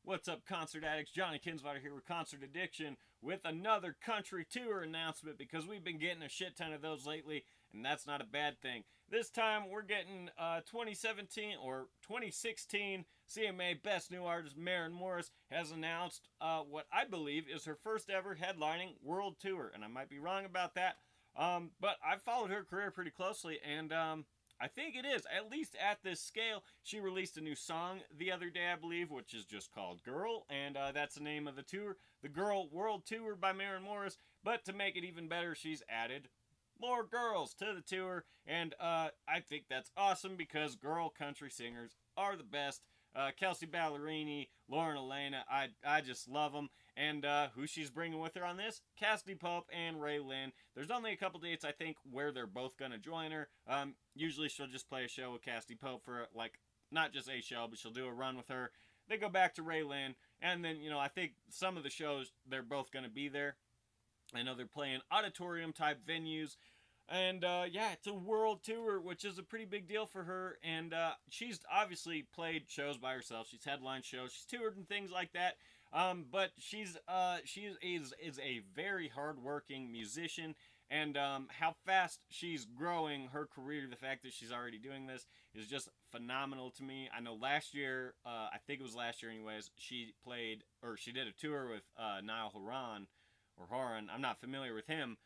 What's up, concert addicts? Johnny Kinswater here with Concert Addiction with another country tour announcement because we've been getting a shit ton of those lately, and that's not a bad thing. This time we're getting 2017 or 2016 CMA Best New Artist Maren Morris has announced what I believe is her first ever headlining world tour, and I might be wrong about that, but I've followed her career pretty closely, and I think it is, at least at this scale. She released a new song the other day, I believe, which is just called Girl, and that's the name of the tour, the Girl World Tour by Maren Morris. But to make it even better, she's added more girls to the tour, and I think that's awesome because girl country singers are the best. Kelsey Ballerini, Lauren Elena, I just love them. And who she's bringing with her on this? Cassidy Pope and Ray Lynn. There's only a couple dates, I think, where they're both going to join her. Usually she'll just play a show with Cassidy Pope for, like, not just a show, but she'll do a run with her. They go back to Ray Lynn, and then, I think some of the shows, they're both going to be there. I know they're playing auditorium-type venues. And yeah, it's a world tour, which is a pretty big deal for her. And she's obviously played shows by herself. She's headlined shows. She's toured and things like that. But she is a very hardworking musician. And how fast she's growing her career, the fact that she's already doing this, is just phenomenal to me. I know last year, I think it was last year anyways, she did a tour with Niall Horan, or Horan. I'm not familiar with him.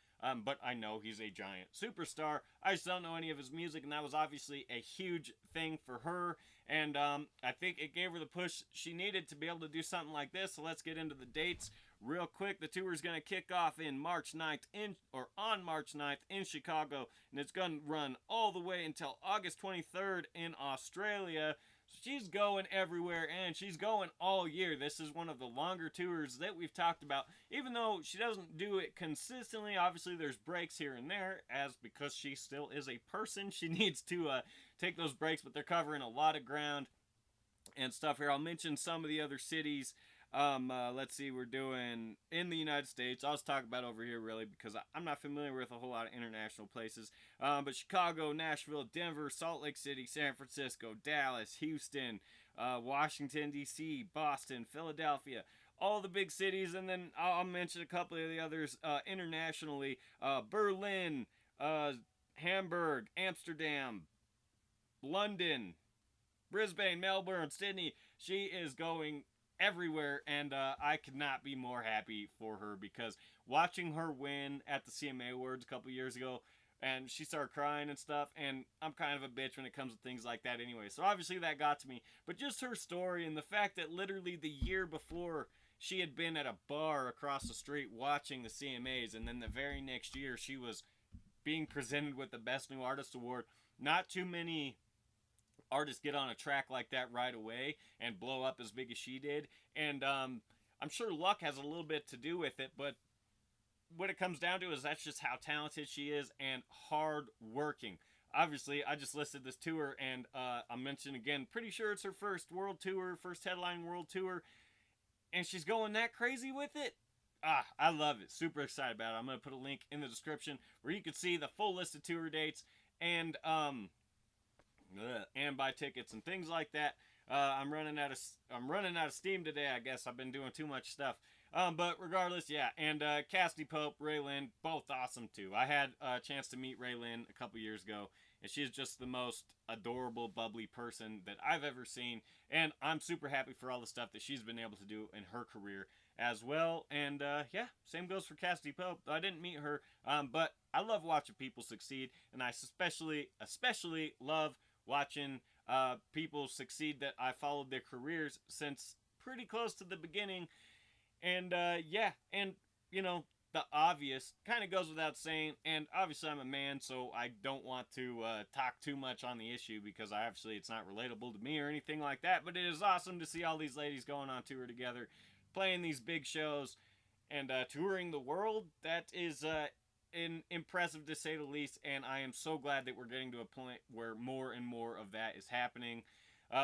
But I know he's a giant superstar. I just don't know any of his music, and that was obviously a huge thing for her. And I think it gave her the push she needed to be able to do something like this. So let's get into the dates real quick. The tour is going to kick off in March 9th on March 9th in Chicago, and it's going to run all the way until August 23rd in Australia. She's going everywhere, and she's going all year. This is one of the longer tours that we've talked about. Even though she doesn't do it consistently, obviously there's breaks here and there, as because she still is a person, she needs to take those breaks, but they're covering a lot of ground and stuff here. I'll mention some of the other cities. Let's see, we're doing in the United States. I'll just talk about over here really because I'm not familiar with a whole lot of international places. But Chicago, Nashville, Denver, Salt Lake City, San Francisco, Dallas, Houston, Washington, D.C., Boston, Philadelphia, all the big cities. And then I'll mention a couple of the others internationally. Berlin, Hamburg, Amsterdam, London, Brisbane, Melbourne, Sydney. She is going everywhere, and I could not be more happy for her because watching her win at the CMA Awards a couple years ago, and she started crying and stuff, and I'm kind of a bitch when it comes to things like that anyway, so obviously that got to me. But just her story and the fact that literally the year before she had been at a bar across the street watching the CMAs, and then the very next year she was being presented with the Best New Artist Award. Not too many artists get on a track like that right away and blow up as big as she did. And I'm sure luck has a little bit to do with it, but what it comes down to is that's just how talented she is and hard working. Obviously, I just listed this tour, and I'll mention again, pretty sure it's her first world tour, first headline world tour, and she's going that crazy with it. I love it. Super excited about it. I'm going to put a link in the description where you can see the full list of tour dates and buy tickets and things like that. I'm running out of steam today. I guess I've been doing too much stuff. But regardless, yeah. And Cassidy Pope, Ray Lynn, both awesome too. I had a chance to meet Ray Lynn a couple years ago, and she's just the most adorable, bubbly person that I've ever seen. And I'm super happy for all the stuff that she's been able to do in her career as well. And yeah, same goes for Cassidy Pope. I didn't meet her, but I love watching people succeed, and I especially love watching people succeed that I followed their careers since pretty close to the beginning. And yeah, and the obvious kind of goes without saying, and obviously I'm a man, so I don't want to talk too much on the issue because obviously it's not relatable to me or anything like that, but it is awesome to see all these ladies going on tour together, playing these big shows, and touring the world. That is impressive to say the least, and I am so glad that we're getting to a point where more and more of that is happening,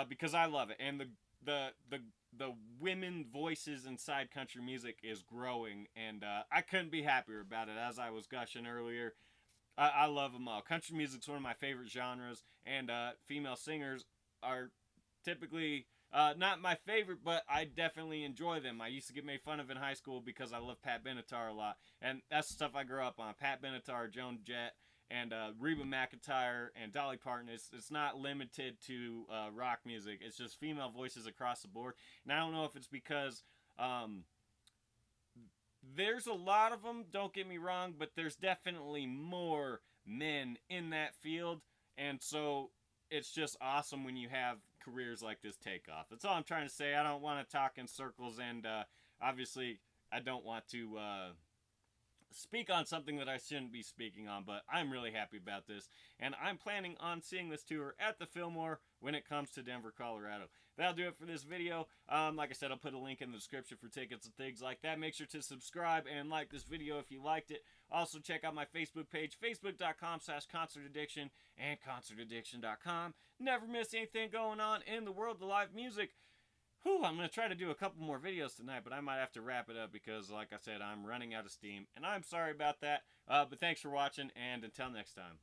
because I love it, and the women voices inside country music is growing, and I couldn't be happier about it. As I was gushing earlier, I love them all. Country music's one of my favorite genres, and female singers are typically not my favorite, but I definitely enjoy them. I used to get made fun of in high school because I love Pat Benatar a lot, and that's the stuff I grew up on. Pat Benatar, Joan Jett, and Reba McEntire and Dolly Parton. It's not limited to rock music. It's just female voices across the board. And I don't know if it's because there's a lot of them, don't get me wrong, but there's definitely more men in that field. And so it's just awesome when you have careers like this take off. That's all I'm trying to say. I don't want to talk in circles, and obviously I don't want to speak on something that I shouldn't be speaking on, but I'm really happy about this, and I'm planning on seeing this tour at the Fillmore when it comes to Denver, Colorado. That'll do it for this video. Like I said, I'll put a link in the description for tickets and things like that. Make sure to subscribe and like this video if you liked it. Also, check out my Facebook page, facebook.com/concertaddiction and concertaddiction.com. Never miss anything going on in the world of live music. Whew, I'm going to try to do a couple more videos tonight, but I might have to wrap it up because, like I said, I'm running out of steam. And I'm sorry about that, but thanks for watching, and until next time.